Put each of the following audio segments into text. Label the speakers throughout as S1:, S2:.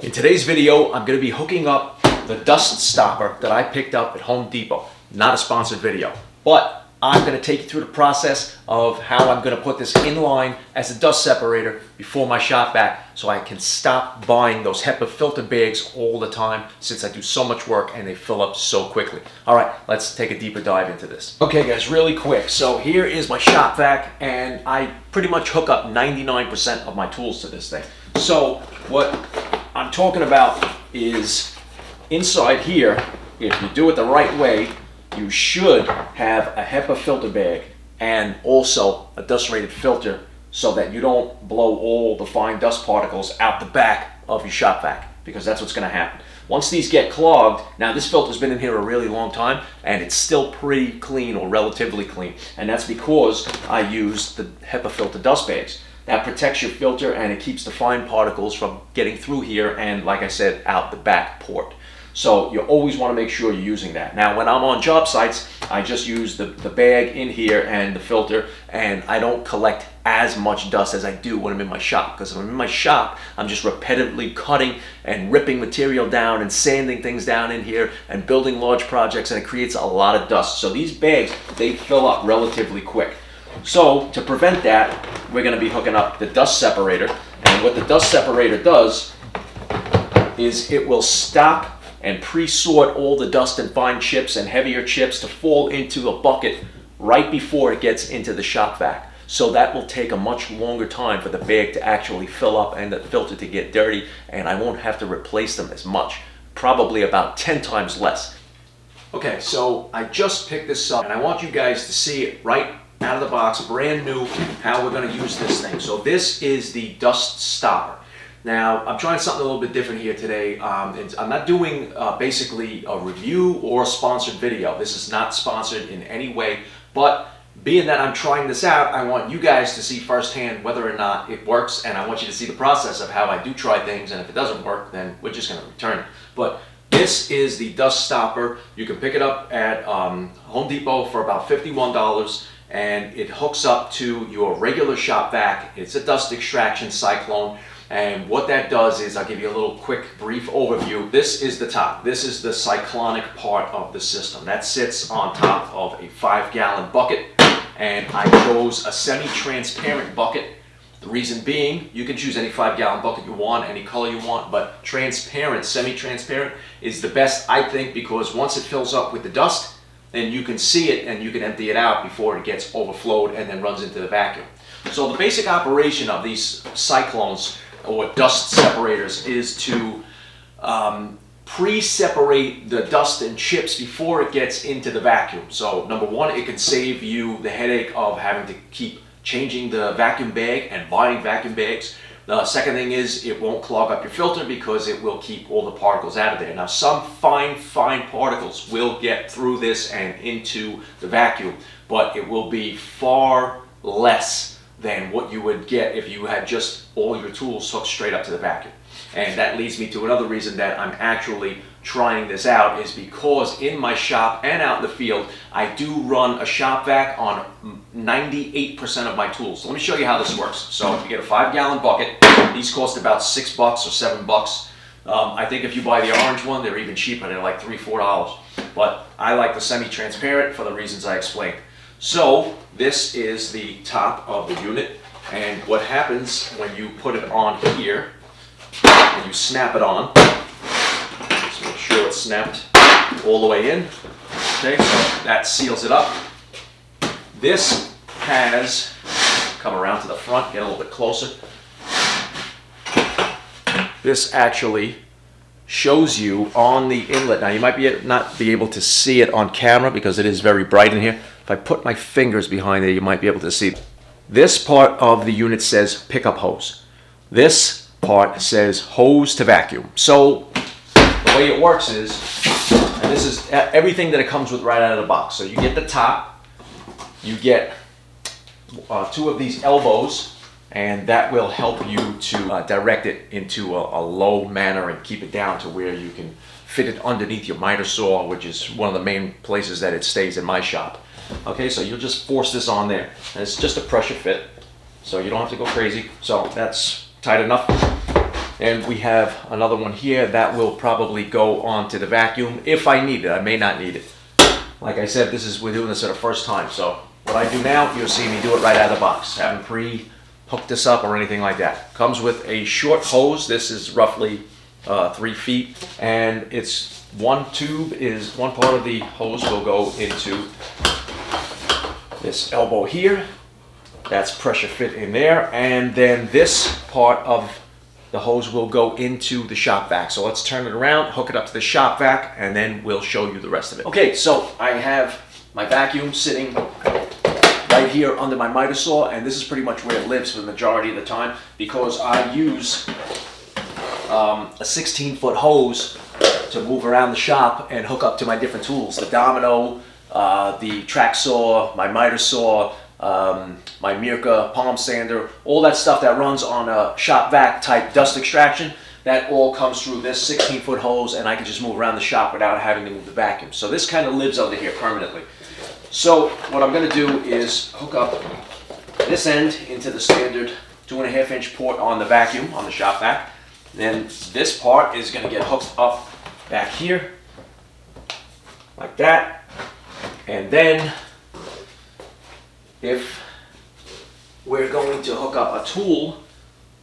S1: In today's video, I'm going to be hooking up the dust stopper that I picked up at Home Depot. Not a sponsored video, but I'm going to take you through the process of how I'm going to put this in line as a dust separator before my shop vac so I can stop buying those HEPA filter bags all the time since I do so much work and they fill up so quickly. All right, let's take a deeper dive into this. Okay guys, really quick. So here is my shop vac and I pretty much hook up 99% of my tools to this thing. So what I'm talking about is inside here, if you do it the right way, you should have a HEPA filter bag and also a dust rated filter so that you don't blow all the fine dust particles out the back of your shop vac, because that's what's going to happen. Once these get clogged, now this filter's been in here a really long time and it's still pretty clean or relatively clean, and that's because I use the HEPA filter dust bags. That protects your filter and it keeps the fine particles from getting through here and, like I said, out the back port. So you always want to make sure you're using that. Now when I'm on job sites, I just use the bag in here and the filter, and I don't collect as much dust as I do when I'm in my shop, because when I'm in my shop, I'm just repetitively cutting and ripping material down and sanding things down in here and building large projects, and it creates a lot of dust. So these bags, they fill up relatively quick. So to prevent that, we're going to be hooking up the dust separator, and what the dust separator does is it will stop and pre-sort all the dust and fine chips and heavier chips to fall into a bucket right before it gets into the shop vac. So that will take a much longer time for the bag to actually fill up and the filter to get dirty, and I won't have to replace them as much, probably about 10 times less. Okay, so I just picked this up and I want you guys to see it right out of the box, brand new, how we're going to use this thing. So this is the dust stopper. Now, I'm trying something a little bit different here today. I'm not doing basically a review or a sponsored video. This is not sponsored in any way, but being that I'm trying this out, I want you guys to see firsthand whether or not it works, and I want you to see the process of how I do try things, and if it doesn't work, then we're just going to return it. But this is the dust stopper. You can pick it up at Home Depot for about $51, and it hooks up to your regular shop vac. It's a dust extraction cyclone. And what that does is, I'll give you a little quick brief overview. This is the top. This is the cyclonic part of the system. That sits on top of a 5-gallon bucket, and I chose a semi-transparent bucket. The reason being, you can choose any 5-gallon bucket you want, any color you want, but transparent, semi-transparent is the best, I think, because once it fills up with the dust, then you can see it and you can empty it out before it gets overflowed and then runs into the vacuum. So the basic operation of these cyclones or dust separators is to pre-separate the dust and chips before it gets into the vacuum. So number one, it can save you the headache of having to keep changing the vacuum bag and buying vacuum bags. The second thing is it won't clog up your filter because it will keep all the particles out of there. Now some fine particles will get through this and into the vacuum, but it will be far less than what you would get if you had just all your tools hooked straight up to the vacuum. And that leads me to another reason that I'm actually trying this out, is because in my shop and out in the field, I do run a shop vac on 98% of my tools. So let me show you how this works. So you get a 5-gallon bucket. These cost about $6 or $7. I think if you buy the orange one, they're even cheaper. They're like $3, $4. But I like the semi-transparent for the reasons I explained. So this is the top of the unit, and what happens when you put it on here and you snap it on, just make sure it's snapped all the way in. Okay, so that seals it up. This has, come around to the front, get a little bit closer. This actually shows you on the inlet. Now you might not be able to see it on camera because it is very bright in here. If I put my fingers behind it, you might be able to see. This part of the unit says pickup hose. This part says hose to vacuum. So the way it works is, and this is everything that it comes with right out of the box. So you get the top, you get 2 of these elbows, and that will help you to direct it into a low manner and keep it down to where you can fit it underneath your miter saw, which is one of the main places that it stays in my shop. Okay, so you'll just force this on there, and it's just a pressure fit, so you don't have to go crazy. So that's tight enough. And we have another one here that will probably go onto the vacuum if I need it. I may not need it. Like I said, we're doing this for the first time. So what I do now, you'll see me do it right out of the box. Haven't pre-hooked this up or anything like that. Comes with a short hose. This is roughly 3 feet, and it's one part of the hose will go into this elbow here. That's pressure fit in there, and then this part of the hose will go into the shop vac. So let's turn it around, hook it up to the shop vac, and then we'll show you the rest of it. Okay, so I have my vacuum sitting right here under my miter saw, and this is pretty much where it lives for the majority of the time because I use a 16-foot hose to move around the shop and hook up to my different tools. The domino, the track saw, my miter saw, my Mirka palm sander, all that stuff that runs on a shop vac type dust extraction, that all comes through this 16-foot hose, and I can just move around the shop without having to move the vacuum. So this kind of lives under here permanently. So what I'm going to do is hook up this end into the standard 2.5-inch port on the vacuum, on the shop vac. Then this part is going to get hooked up back here, like that. And then if we're going to hook up a tool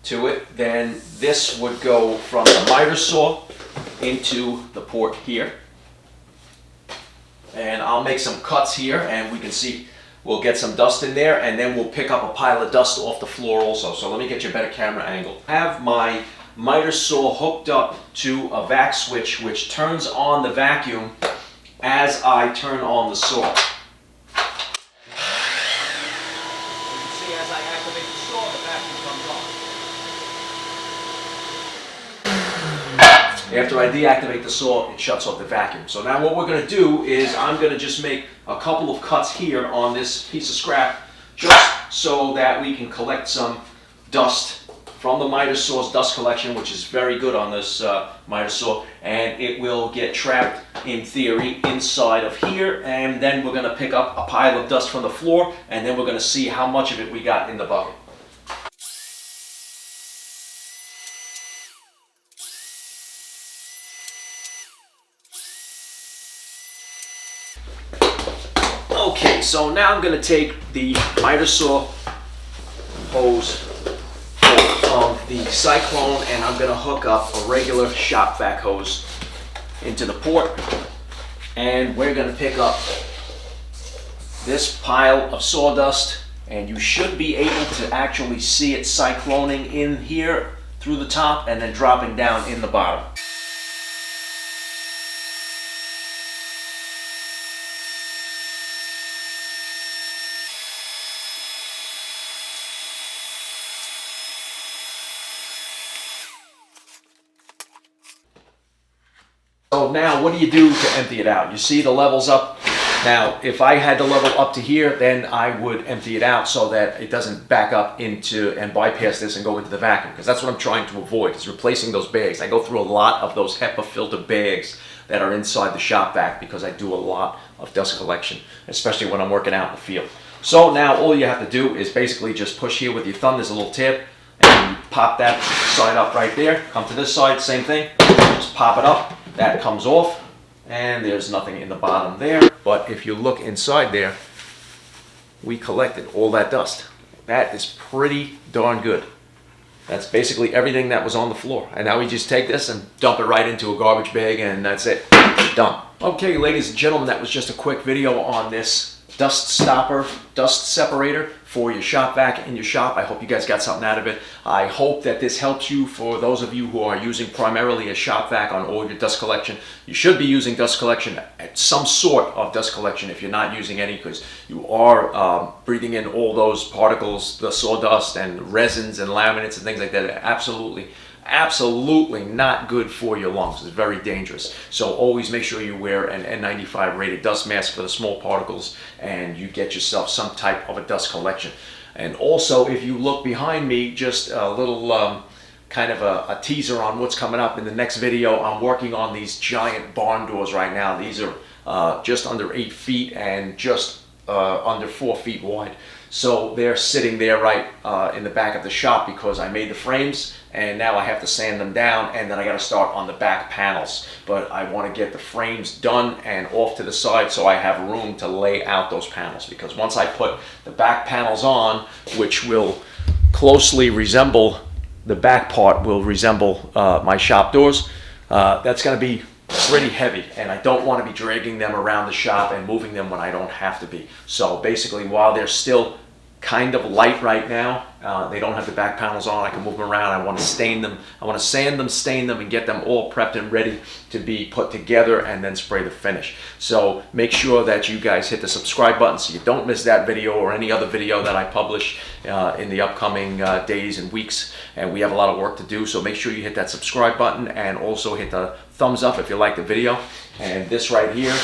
S1: to it, then this would go from the miter saw into the port here. And I'll make some cuts here, and we can see we'll get some dust in there, and then we'll pick up a pile of dust off the floor also. So let me get you a better camera angle. I have my miter saw hooked up to a vac switch which turns on the vacuum as I turn on the saw. After I deactivate the saw, it shuts off the vacuum. So now what we're going to do is I'm going to just make a couple of cuts here on this piece of scrap just so that we can collect some dust from the miter saw's dust collection, which is very good on this miter saw, and it will get trapped, in theory, inside of here, and then we're going to pick up a pile of dust from the floor, and then we're going to see how much of it we got in the bucket. Okay, so now I'm going to take the miter saw hose of the Cyclone, and I'm going to hook up a regular shop vac hose into the port, and we're going to pick up this pile of sawdust, and you should be able to actually see it cycloning in here through the top and then dropping down in the bottom. So now what do you do to empty it out? You see the levels up. Now if I had the level up to here, then I would empty it out so that it doesn't back up into and bypass this and go into the vacuum, because that's what I'm trying to avoid, is replacing those bags. I go through a lot of those HEPA filter bags that are inside the shop vac because I do a lot of dust collection, especially when I'm working out in the field. So now all you have to do is basically just push here with your thumb. There's a little tab, and you pop that side up right there. Come to this side, same thing. Just pop it up. That comes off, and there's nothing in the bottom there. But if you look inside there, we collected all that dust. That is pretty darn good. That's basically everything that was on the floor. And now we just take this and dump it right into a garbage bag, and that's it. Done. Okay, ladies and gentlemen, that was just a quick video on this dust stopper, dust separator for your shop vac in your shop. I hope you guys got something out of it. I hope that this helps you, for those of you who are using primarily a shop vac on all your dust collection. You should be using dust collection, some sort of dust collection, if you're not using any, because you are breathing in all those particles, the sawdust and resins and laminates and things like that. Absolutely not good for your lungs. It's very dangerous. So always make sure you wear an N95 rated dust mask for the small particles, and you get yourself some type of a dust collection. And also, if you look behind me, just a little kind of a teaser on what's coming up in the next video. I'm working on these giant barn doors right now. These are just under 8 feet and just under 4 feet wide. So they're sitting there right in the back of the shop because I made the frames, and now I have to sand them down, and then I got to start on the back panels. But I want to get the frames done and off to the side so I have room to lay out those panels, because once I put the back panels on, which will closely resemble, the back part will resemble my shop doors, that's going to be pretty heavy, and I don't want to be dragging them around the shop and moving them when I don't have to be. So basically, while they're still kind of light right now, they don't have the back panels on, I can move them around. I want to stain them, I want to sand them, stain them, and get them all prepped and ready to be put together and then spray the finish. So make sure that you guys hit the subscribe button so you don't miss that video or any other video that I publish in the upcoming days and weeks. And we have a lot of work to do, so make sure you hit that subscribe button and also hit the thumbs up if you like the video. And this right here,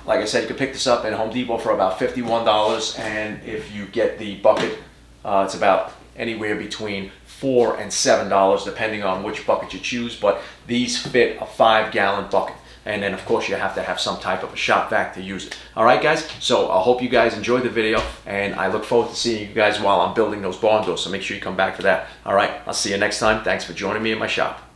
S1: like I said, you can pick this up at Home Depot for about $51, and if you get the bucket, it's about anywhere between $4 and $7, depending on which bucket you choose. But these fit a 5-gallon bucket, and then of course you have to have some type of a shop vac to use it. All right, guys. So I hope you guys enjoyed the video, and I look forward to seeing you guys while I'm building those barn doors. So make sure you come back for that. All right. I'll see you next time. Thanks for joining me in my shop.